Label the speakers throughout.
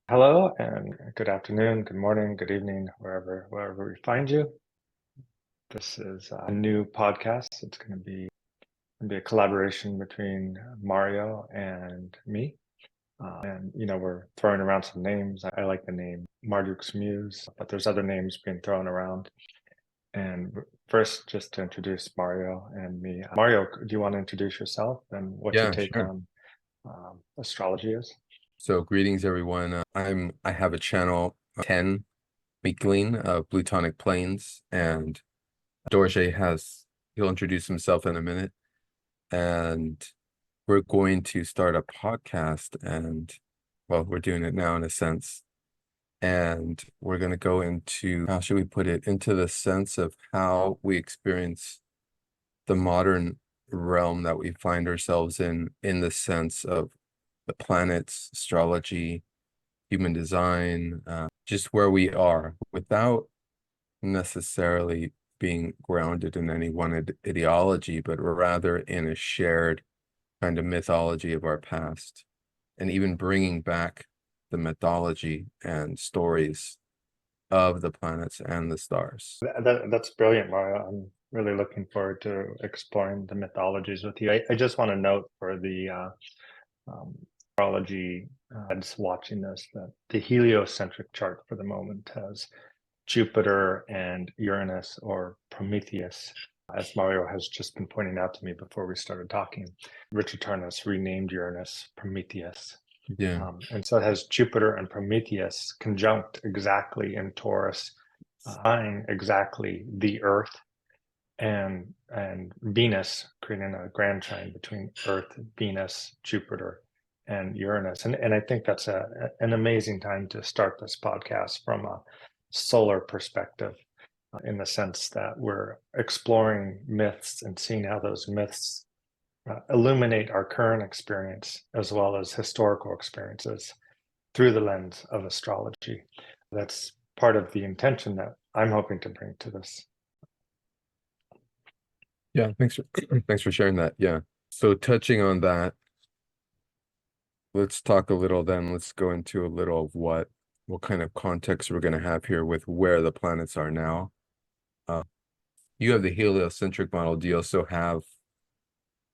Speaker 1: Hello and good afternoon, good morning, good evening, wherever we find you. This is a new podcast. It's going to be a collaboration between Mario and me. We're throwing around some names. I like the name Marduk's Muse, but there's other names being thrown around. And first, just to introduce Mario and me. Mario, do you want to introduce yourself and what your
Speaker 2: Yeah,
Speaker 1: take
Speaker 2: sure.
Speaker 1: on astrology is?
Speaker 2: So greetings everyone. I have a channel 10 weekling of Plutonic planes, and he'll introduce himself in a minute, and we're going to start a podcast, and well, we're doing it now in a sense, and we're going to go into, how should we put it, into the sense of how we experience the modern realm that we find ourselves in the sense of the planets, astrology, human design, just where we are without necessarily being grounded in any one ideology, but rather in a shared kind of mythology of our past, and even bringing back the mythology and stories of the planets and the stars.
Speaker 1: That's brilliant, Mario. I'm really looking forward to exploring the mythologies with you. I just want to note for the astrology heads watching this that the heliocentric chart for the moment has Jupiter and Uranus, or Prometheus, as Mario has just been pointing out to me before we started talking. Richard Tarnas renamed Uranus Prometheus.
Speaker 2: Yeah.
Speaker 1: And so it has Jupiter and Prometheus conjunct exactly in Taurus, eyeing exactly the Earth and Venus, creating a grand trine between Earth, Venus, Jupiter, and Uranus. And I think that's an amazing time to start this podcast from a solar perspective, in the sense that we're exploring myths and seeing how those myths illuminate our current experience as well as historical experiences through the lens of astrology. That's part of the intention that I'm hoping to bring to this.
Speaker 2: Yeah, thanks for sharing that. Yeah. So touching on that, let's talk a little then. Let's go into a little of what kind of context we're going to have here with where the planets are now. You have the heliocentric model. Do you also have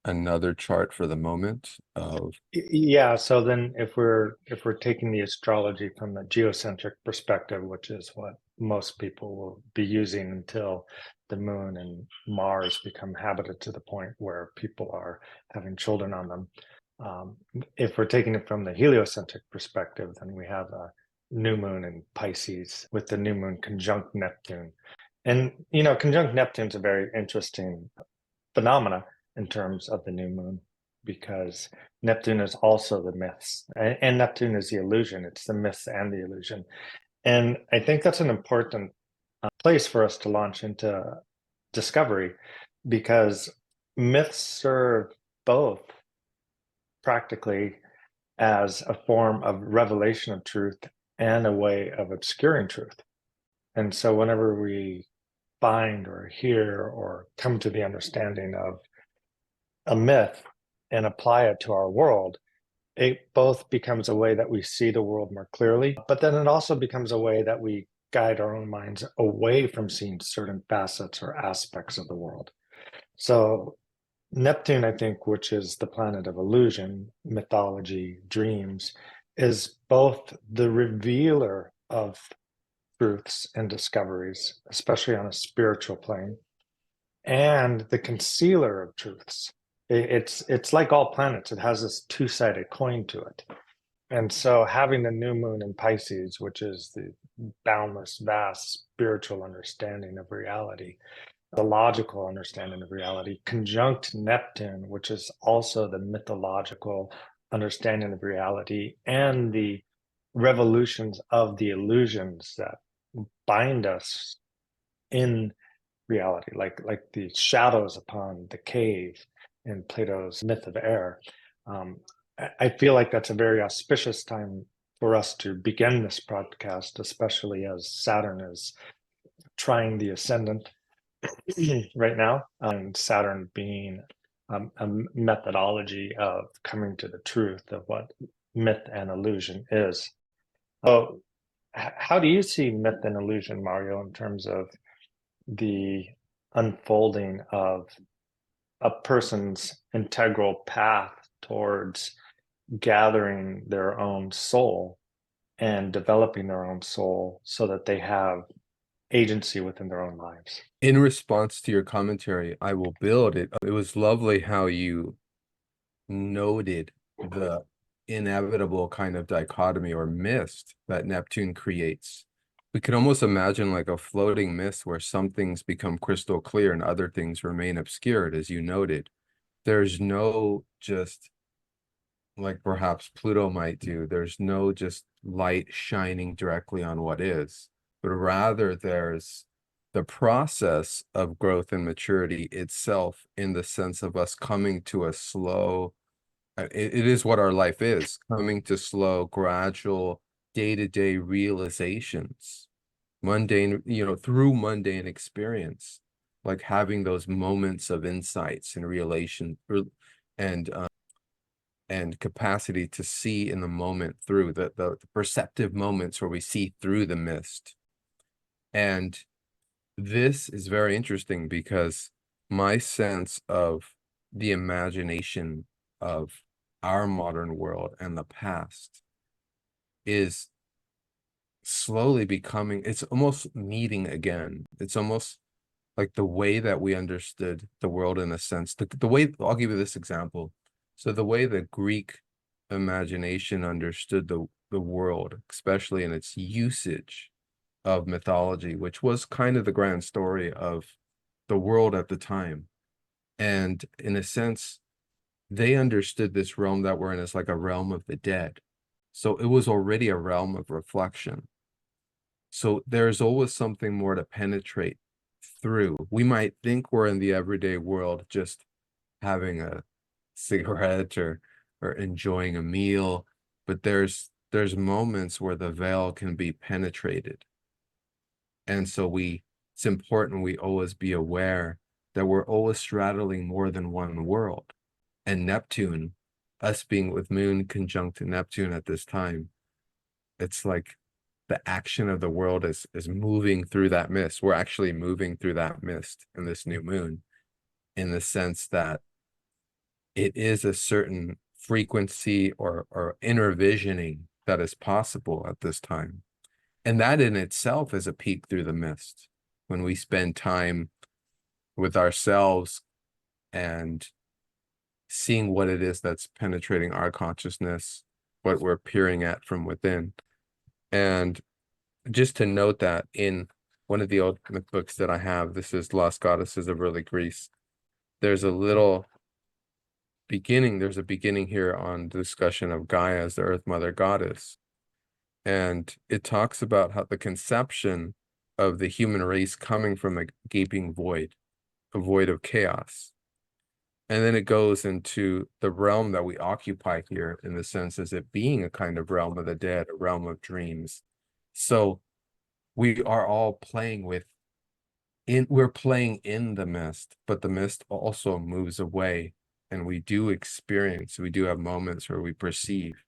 Speaker 2: another chart for the moment of?
Speaker 1: Yeah, so then if we're taking the astrology from the geocentric perspective, which is what most people will be using until the moon and Mars become habited to the point where people are having children on them. If we're taking it from the heliocentric perspective, then we have a new moon in Pisces with the new moon conjunct Neptune. And conjunct Neptune's a very interesting phenomena in terms of the new moon, because Neptune is also the myths, and Neptune is the illusion. It's the myths and the illusion. And I think that's an important place for us to launch into discovery, because myths serve both practically as a form of revelation of truth and a way of obscuring truth. And so whenever we find or hear or come to the understanding of a myth and apply it to our world, it both becomes a way that we see the world more clearly, but then it also becomes a way that we guide our own minds away from seeing certain facets or aspects of the world. So Neptune, I think, which is the planet of illusion, mythology, dreams, is both the revealer of truths and discoveries, especially on a spiritual plane, and the concealer of truths. It's like all planets. It has this two-sided coin to it. And so having the new moon in Pisces, which is the boundless, vast spiritual understanding of reality, the logical understanding of reality, conjunct Neptune, which is also the mythological understanding of reality and the revolutions of the illusions that bind us in reality, like the shadows upon the cave in Plato's myth of air. I feel like that's a very auspicious time for us to begin this podcast, especially as Saturn is trying the ascendant right now, and Saturn being a methodology of coming to the truth of what myth and illusion is. So, how do you see myth and illusion, Mario, in terms of the unfolding of a person's integral path towards gathering their own soul and developing their own soul so that they have agency within their own lives?
Speaker 2: In response to your commentary, I will build it. It was lovely how you noted the inevitable kind of dichotomy or mist that Neptune creates. We could almost imagine like a floating mist where some things become crystal clear and other things remain obscured, as you noted. There's no just like perhaps Pluto might do, there's no just light shining directly on what is, but rather there's the process of growth and maturity itself in the sense of us coming to a slow, it is what our life is, coming to slow, gradual, day-to-day realizations, mundane, through mundane experience, like having those moments of insights and relation and and capacity to see in the moment through the perceptive moments where we see through the mist. And this is very interesting because my sense of the imagination of our modern world and the past is slowly becoming, it's almost meeting again. It's almost like the way that we understood the world in a sense, the way, I'll give you this example. So the way the Greek imagination understood the world, especially in its usage of mythology, which was kind of the grand story of the world at the time. And in a sense, they understood this realm that we're in as like a realm of the dead. So it was already a realm of reflection. So there's always something more to penetrate through. We might think we're in the everyday world, just having a cigarette or enjoying a meal, but there's moments where the veil can be penetrated. And so it's important we always be aware that we're always straddling more than one world. And Neptune, us being with Moon conjunct Neptune at this time, it's like the action of the world is moving through that mist. We're actually moving through that mist in this new moon, in the sense that it is a certain frequency or inner visioning that is possible at this time. And that in itself is a peek through the mist. When we spend time with ourselves and seeing what it is that's penetrating our consciousness, what we're peering at from within. And just to note that in one of the old books that I have, this is Lost Goddesses of Early Greece, there's a beginning here on the discussion of Gaia as the Earth Mother Goddess. And it talks about how the conception of the human race coming from a gaping void, a void of chaos. And then it goes into the realm that we occupy here, in the sense as it being a kind of realm of the dead, a realm of dreams. So we are all we're playing in the mist, but the mist also moves away, and we do have moments where we perceive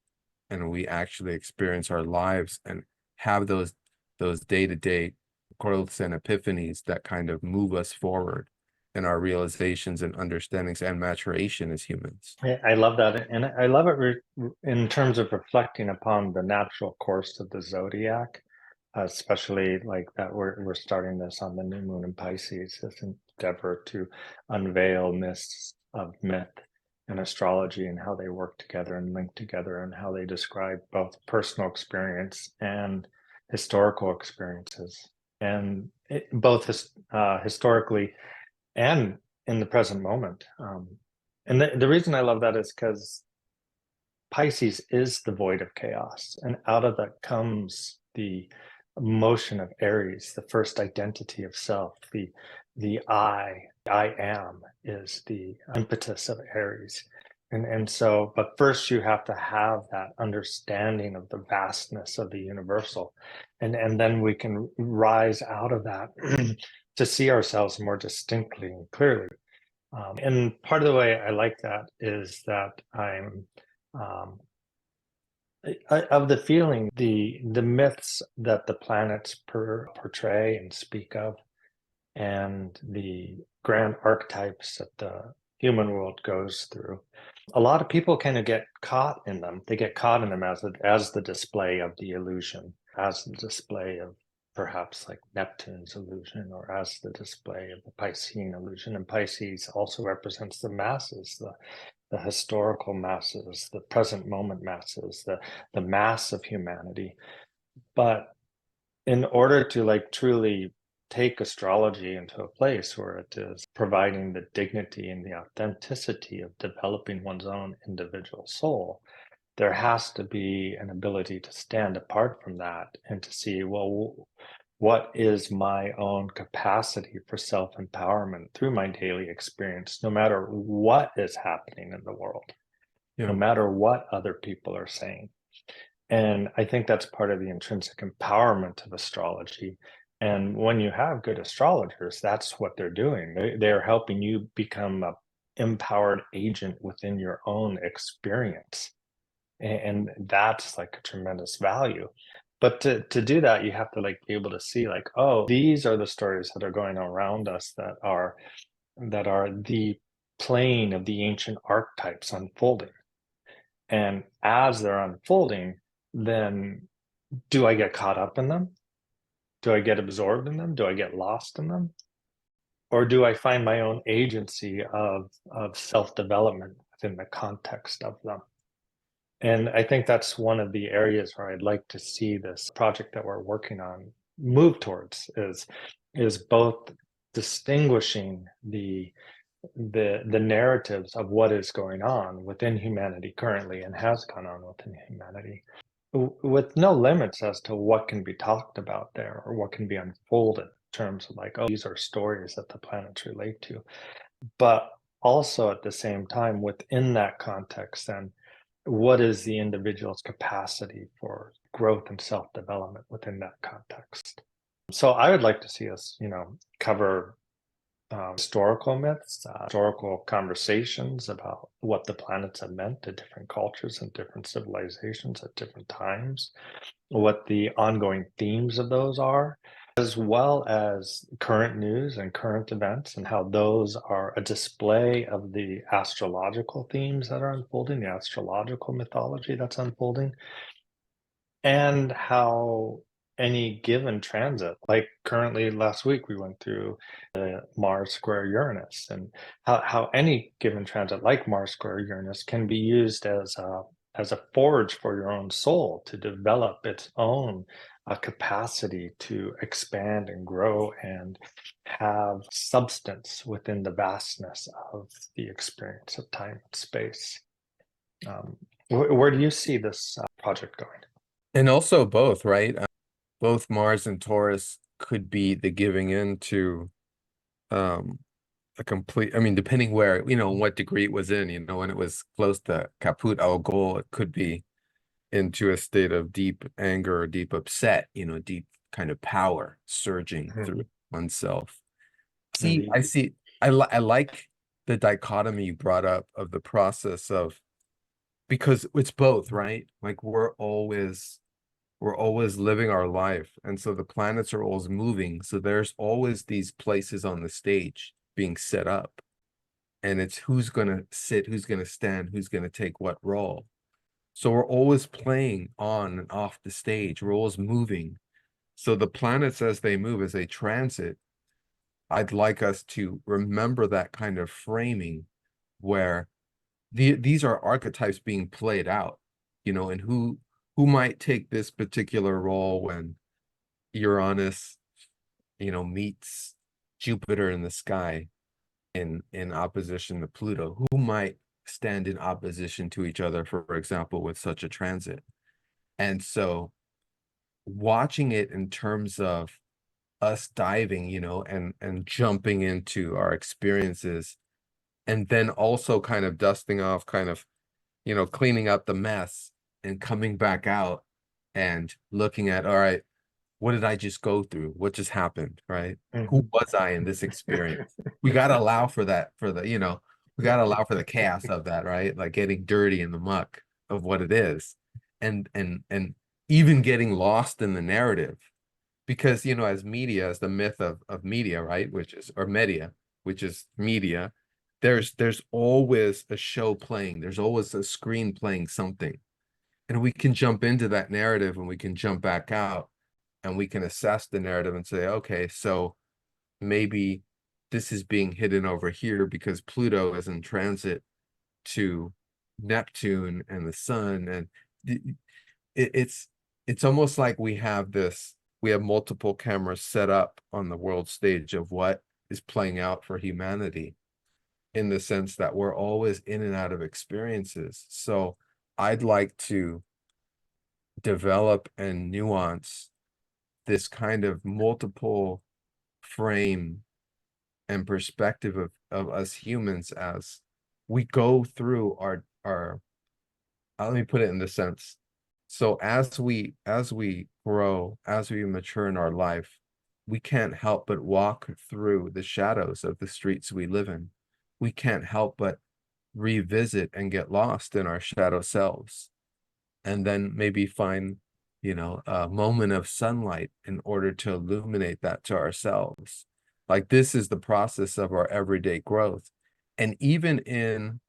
Speaker 2: and we actually experience our lives and have those day-to-day growths and epiphanies that kind of move us forward in our realizations and understandings and maturation as humans.
Speaker 1: I love that. And I love it in terms of reflecting upon the natural course of the zodiac, especially like that we're starting this on the new moon in Pisces, this endeavor to unveil mists of myth and astrology and how they work together and link together and how they describe both personal experience and historical experiences, and both historically and in the present moment. And the reason I love that is because Pisces is the void of chaos, and out of that comes the motion of Eris, the first identity of self. The I am, is the impetus of Eris. And so, but first you have to have that understanding of the vastness of the universal, and then we can rise out of that to see ourselves more distinctly and clearly. And part of the way I like that is that I'm um, of the feeling, the myths that the planets portray and speak of, and the grand archetypes that the human world goes through. A lot of people kind of get caught in them. They get caught in them as the display of the illusion, as the display of perhaps like Neptune's illusion, or as the display of the Piscean illusion. And Pisces also represents the masses, the historical masses, the present moment masses, the mass of humanity. But in order to like truly take astrology into a place where it is providing the dignity and the authenticity of developing one's own individual soul, there has to be an ability to stand apart from that and to see, well, what is my own capacity for self-empowerment through my daily experience, no matter what is happening in the world, no matter what other people are saying. And I think that's part of the intrinsic empowerment of astrology. And when you have good astrologers, that's what they're doing. They're helping you become an empowered agent within your own experience. And that's like a tremendous value. But to do that, you have to like be able to see like, oh, these are the stories that are going around us that are the plane of the ancient archetypes unfolding. And as they're unfolding, then do I get caught up in them? Do I get absorbed in them? Do I get lost in them? Or do I find my own agency of self-development within the context of them? And I think that's one of the areas where I'd like to see this project that we're working on move towards, is both distinguishing the narratives of what is going on within humanity currently and has gone on within humanity, with no limits as to what can be talked about there or what can be unfolded in terms of like, oh, these are stories that the planets relate to. But also at the same time, within that context, then what is the individual's capacity for growth and self-development within that context? So I would like to see us, cover historical myths, historical conversations about what the planets have meant to different cultures and different civilizations at different times, what the ongoing themes of those are, as well as current news and current events, and how those are a display of the astrological themes that are unfolding, the astrological mythology that's unfolding, and how any given transit, like currently last week we went through Mars square Uranus, and how any given transit like Mars square Uranus can be used as a forge for your own soul to develop its own capacity to expand and grow and have substance within the vastness of the experience of time and space. Where do you see this project going?
Speaker 2: And also both, right? Both Mars and Taurus could be the giving in to a complete, I mean, depending where, what degree it was in, when it was close to caput au goal, it could be into a state of deep anger or deep upset, deep kind of power surging through oneself. See, I like the dichotomy you brought up of the process of, because it's both, right? Like we're always living our life, and so the planets are always moving, so there's always these places on the stage being set up, and it's who's going to sit, who's going to stand, who's going to take what role. So we're always playing on and off the stage, we're always moving. So the planets, as they move, as they transit, I'd like us to remember that kind of framing where these are archetypes being played out, and who might take this particular role when Uranus, meets Jupiter in the sky in opposition to Pluto, who might stand in opposition to each other, for example, with such a transit. And so watching it in terms of us diving, and jumping into our experiences, and then also kind of dusting off, kind of, cleaning up the mess and coming back out and looking at, all right, what did I just go through? What just happened, right? Who was I in this experience? We got to allow for that, we got to allow for the chaos of that, right? Like getting dirty in the muck of what it is. and even getting lost in the narrative. Because, you know, as media, as the myth of media, right, which is, or media, which is media, there's always a show playing, there's always a screen playing something. And we can jump into that narrative and we can jump back out and we can assess the narrative and say, okay, so maybe this is being hidden over here because Pluto is in transit to Neptune and the sun. And it's almost like we have multiple cameras set up on the world stage of what is playing out for humanity, in the sense that we're always in and out of experiences. So I'd like to develop and nuance this kind of multiple frame and perspective of us humans as we go through our let me put it in this sense. So as we grow, as we mature in our life, we can't help but walk through the shadows of the streets we live in. We can't help but revisit and get lost in our shadow selves, and then maybe find, you know, a moment of sunlight in order to illuminate that to ourselves. Like, this is the process of our everyday growth. And even in,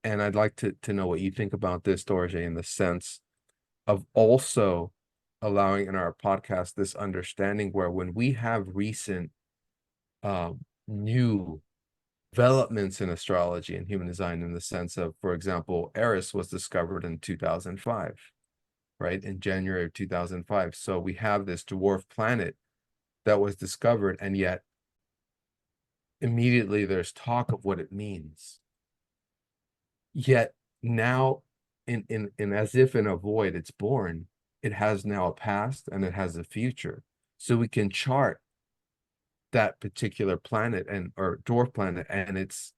Speaker 2: and I'd like to know what you think about this, Dorje, in the sense of also allowing in our podcast this understanding where when we have recent new developments in astrology and human design, in the sense of, for example, Eris was discovered in 2005, right? In January of 2005. So we have this dwarf planet that was discovered, and yet immediately there's talk of what it means. Yet now, in as if in a void, it's born. It has now a past and it has a future. So we can chart that particular planet and or dwarf planet and its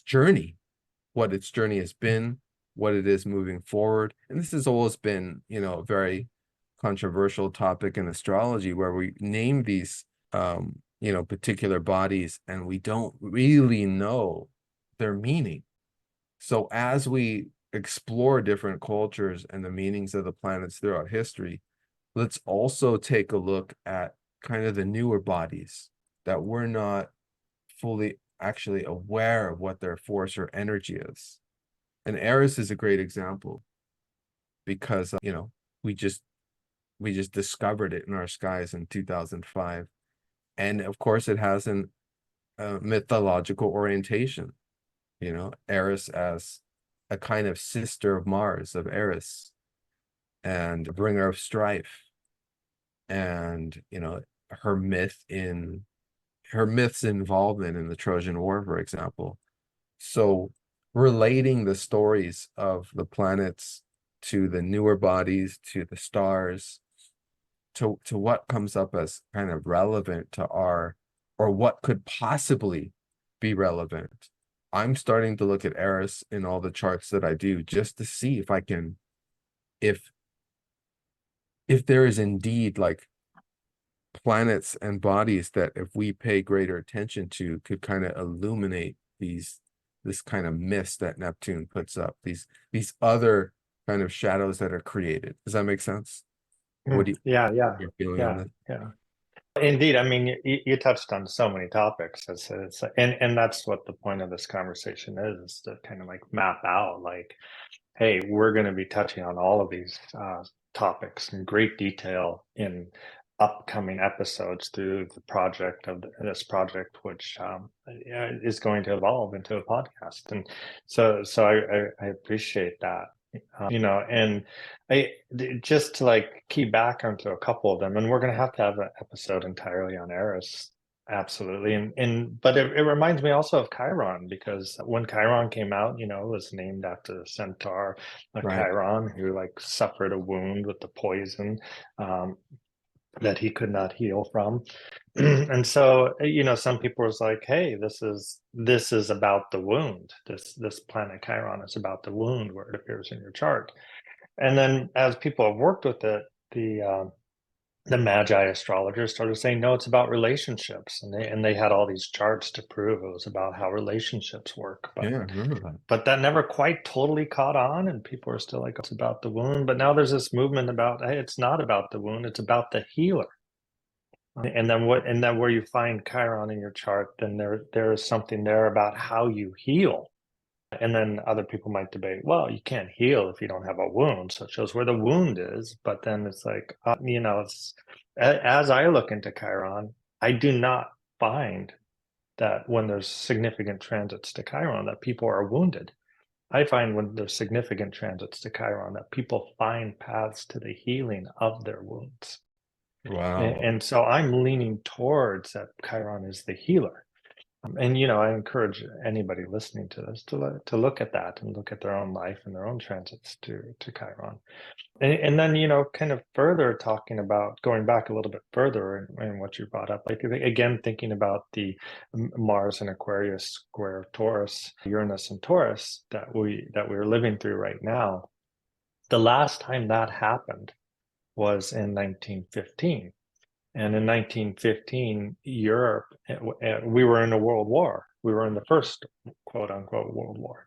Speaker 2: journey, what its journey has been, what it is moving forward. And this has always been, you know, a very controversial topic in astrology, where we name these you know, particular bodies and we don't really know their meaning. So as we explore different cultures and the meanings of the planets throughout history, let's also take a look at kind of the newer bodies that we're not fully actually aware of what their force or energy is. And Eris is a great example because, you know, we just discovered it in our skies in 2005. And of course, it has an mythological orientation, you know, Eris as a kind of sister of Mars, of Eris, and a bringer of strife. And, you know, her myth's involvement in the Trojan War, for example. So relating the stories of the planets to the newer bodies, to the stars, to what comes up as kind of relevant to our, or what could possibly be relevant. I'm starting to look at Eris in all the charts that I do, just to see if I can, if there is indeed like planets and bodies that, if we pay greater attention to, could kind of illuminate this kind of mist that Neptune puts up, these other kind of shadows that are created. Does that make sense? What do you,
Speaker 1: yeah
Speaker 2: your feeling on
Speaker 1: yeah
Speaker 2: that?
Speaker 1: yeah Indeed. I mean, you touched on so many topics. And that's what the point of this conversation is to kind of like map out, like, hey, we're going to be touching on all of these topics in great detail in upcoming episodes through the project of this project, which is going to evolve into a podcast. And so I appreciate that. You know, and just to like key back onto a couple of them, and we're going to have an episode entirely on Eris, absolutely. And but it reminds me also of Chiron, because when Chiron came out, you know, it was named after the centaur,
Speaker 2: Right.
Speaker 1: Chiron, who like suffered a wound with the poison that he could not heal from. And so, you know, some people was like, hey, this is about the wound. This planet Chiron is about the wound where it appears in your chart. And then as people have worked with it, the the Magi astrologers started saying, no, it's about relationships, and they had all these charts to prove it was about how relationships work.
Speaker 2: Yeah, I remember that.
Speaker 1: But that never quite totally caught on, and people are still like, oh, it's about the wound. But now there's this movement about, hey, it's not about the wound, it's about the healer. And then where you find Chiron in your chart, then there is something there about how you heal. And then other people might debate, well, you can't heal if you don't have a wound. So it shows where the wound is. But then it's like, as I look into Chiron, I do not find that when there's significant transits to Chiron that people are wounded. I find when there's significant transits to Chiron that people find paths to the healing of their wounds.
Speaker 2: Wow.
Speaker 1: And so I'm leaning towards that Chiron is the healer. And I encourage anybody listening to this to look at that and look at their own life and their own transits to Chiron. And then, kind of further talking about going back a little bit further in what you brought up, like again, thinking about the Mars and Aquarius square Taurus, Uranus and Taurus that we're living through right now. The last time that happened was in 1915. And in 1915, Europe, we were in a world war. We were in the first quote unquote world war.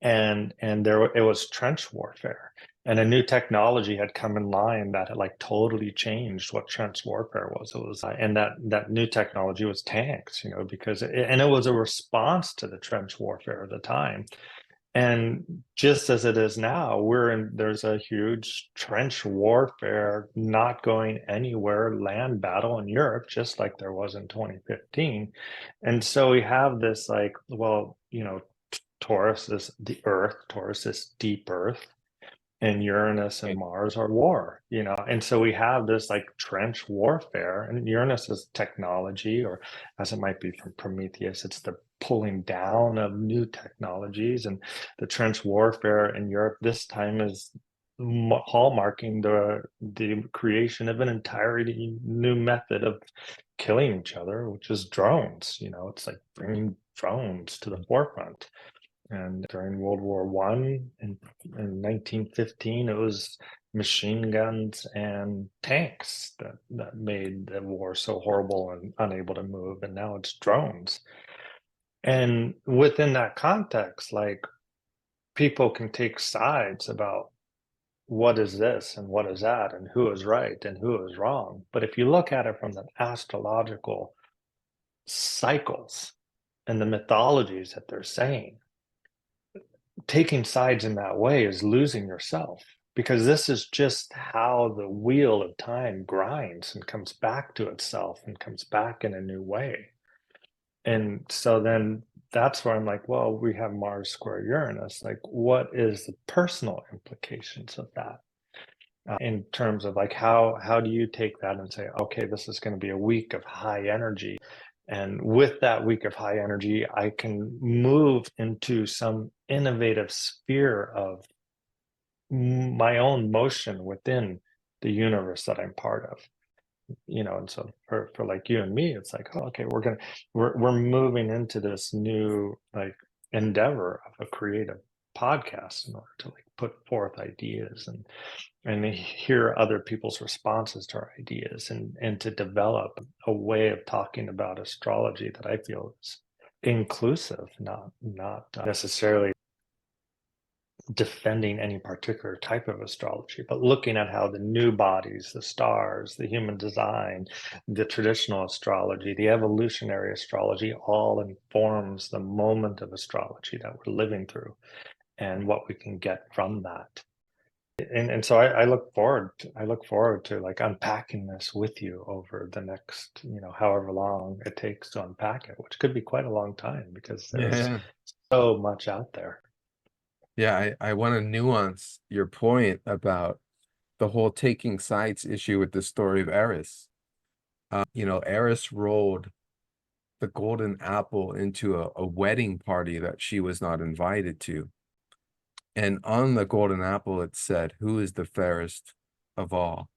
Speaker 1: And it was trench warfare. And a new technology had come in line that had like totally changed what trench warfare was. It was, and that new technology was tanks, because it was a response to the trench warfare of the time. And just as it is now, there's a huge trench warfare not going anywhere, land battle in Europe, just like there was in 2015. And so we have this like, well, Taurus is the earth, Taurus is deep earth, and Uranus and Mars are war, and so we have this like trench warfare, and Uranus is technology, or as it might be from Prometheus, it's the pulling down of new technologies. And the trench warfare in Europe this time is hallmarking the creation of an entirely new method of killing each other, which is drones. It's like bringing drones to the forefront. And during World War One in 1915, it was machine guns and tanks that made the war so horrible and unable to move. And now it's drones. And within that context, like, people can take sides about what is this and what is that and who is right and who is wrong. But if you look at it from the astrological cycles and the mythologies that they're saying, taking sides in that way is losing yourself, because this is just how the wheel of time grinds and comes back to itself and comes back in a new way. And so then that's where I'm like, well, we have Mars square Uranus. Like, what is the personal implications of that? In terms of like, how do you take that and say, okay, this is going to be a week of high energy. And with that week of high energy, I can move into some innovative sphere of my own motion within the universe that I'm part of. And so for like you and me, it's like, oh, okay, we're moving into this new like endeavor of a creative podcast in order to like put forth ideas and hear other people's responses to our ideas, and to develop a way of talking about astrology that I feel is inclusive, not necessarily defending any particular type of astrology, but looking at how the new bodies, the stars, the human design, the traditional astrology, the evolutionary astrology all informs the moment of astrology that we're living through and what we can get from that. And so I look forward to like unpacking this with you over the next, however long it takes to unpack it, which could be quite a long time because there's
Speaker 2: Yeah.
Speaker 1: so much out there.
Speaker 2: Yeah, I want to nuance your point about the whole taking sides issue with the story of Eris. Eris rolled the golden apple into a wedding party that she was not invited to. And on the golden apple, it said, "Who is the fairest of all?"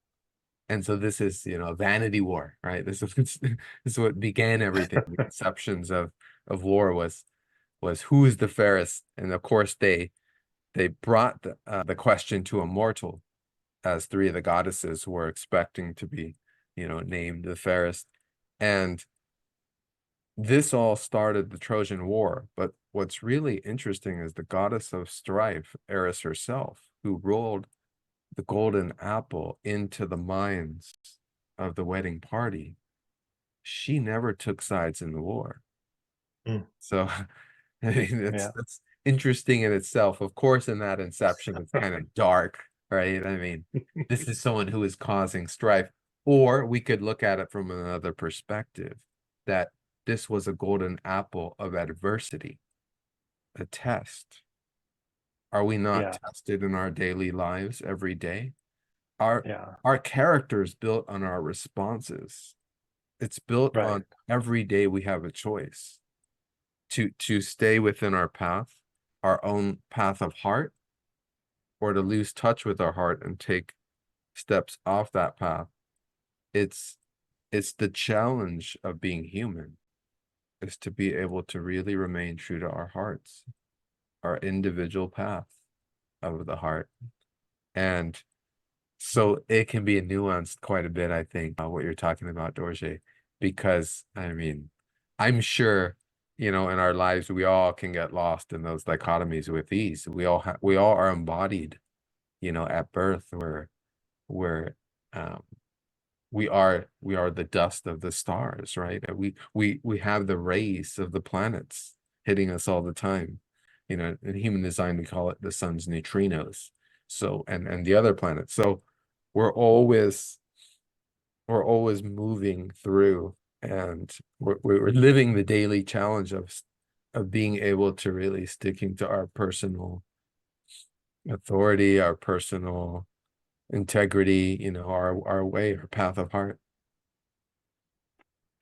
Speaker 2: And so this is, vanity war, right? This is what began everything. The conceptions of war was who is the fairest? And of course, they brought the question to a mortal, as three of the goddesses were expecting to be named the fairest. And this all started the Trojan War. But what's really interesting is the goddess of strife, Eris herself, who rolled the golden apple into the minds of the wedding party. She never took sides in the war.
Speaker 1: Mm.
Speaker 2: So, I mean,
Speaker 1: Yeah.
Speaker 2: that's interesting in itself. Of course, in that inception, it's kind of dark, right? I mean, this is someone who is causing strife. Or we could look at it from another perspective, that this was a golden apple of adversity, a test. Are we not
Speaker 1: Yeah.
Speaker 2: tested in our daily lives every day? Our
Speaker 1: Yeah.
Speaker 2: our character is built on our responses. It's built
Speaker 1: Right.
Speaker 2: on every day we have a choice to stay within our own path of heart, or to lose touch with our heart and take steps off that path. It's the challenge of being human, is to be able to really remain true to our hearts, our individual path of the heart. And so it can be nuanced quite a bit, I think, what you're talking about, Dorje, because I mean, I'm sure, in our lives, we all can get lost in those dichotomies with ease. We all are embodied, at birth, where um, we are the dust of the stars, right? We have the rays of the planets hitting us all the time. In human design, we call it the sun's neutrinos. So, and the other planets. So we're always moving through, and we're living the daily challenge of being able to really sticking to our personal authority, our personal integrity, our way, our path of heart.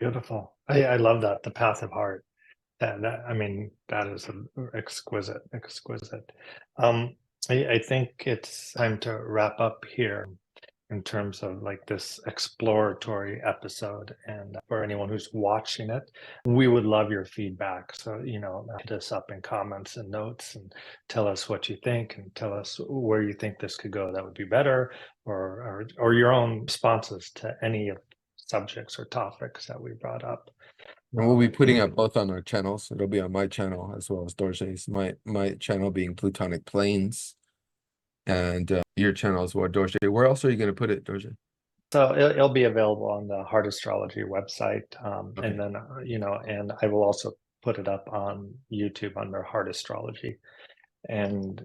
Speaker 1: Beautiful. I love that. The path of heart. I mean, that is exquisite, exquisite. I think it's time to wrap up here in terms of like this exploratory episode. And for anyone who's watching it, we would love your feedback. So, hit us up in comments and notes and tell us what you think, and tell us where you think this could go that would be better, or your own responses to any of subjects or topics that we brought up.
Speaker 2: And we'll be putting up both on our channels. It'll be on my channel as well as Dorje's. My channel being Plutonic Planes, and your channel as well, Dorje. Where else are you going to put it, Dorje?
Speaker 1: So it'll be available on the Heart Astrology website,
Speaker 2: Okay.
Speaker 1: and then and I will also put it up on YouTube under Heart Astrology. And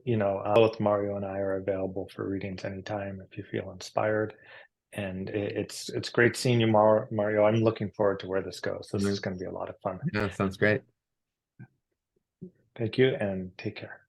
Speaker 1: both Mario and I are available for readings anytime if you feel inspired. And it's great seeing you, Mario. I'm looking forward to where this goes. This is going to be a lot of fun.
Speaker 2: Yeah, sounds great.
Speaker 1: Thank you, and take care.